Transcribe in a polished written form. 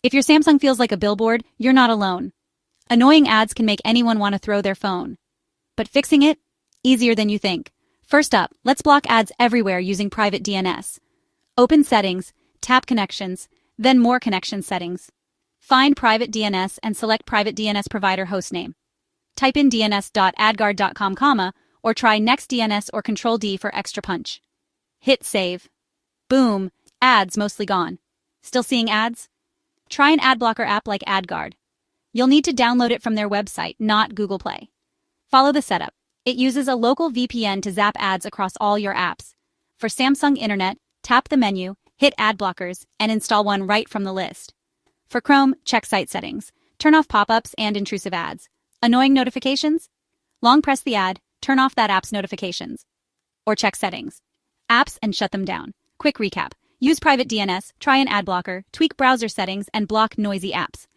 If your Samsung feels like a billboard, you're not alone. Annoying ads can make anyone want to throw their phone. But fixing it? Easier than you think. First up, let's block ads everywhere using private DNS. Open Settings, tap Connections, then More Connection Settings. Find Private DNS and select Private DNS Provider hostname. Type in dns.adguard.com, or try NextDNS or Control-D for extra punch. Hit Save. Boom, ads mostly gone. Still seeing ads? Try an ad blocker app like AdGuard. You'll need to download it from their website, not Google Play. Follow the setup. It uses a local VPN to zap ads across all your apps. For Samsung Internet, tap the menu, hit Ad Blockers, and install one right from the list. For Chrome, check Site Settings. Turn off pop-ups and intrusive ads. Annoying notifications? Long press the ad, turn off that app's notifications. Or check Settings. Apps and shut them down. Quick recap. Use private DNS, try an ad blocker, tweak browser settings, and block noisy apps.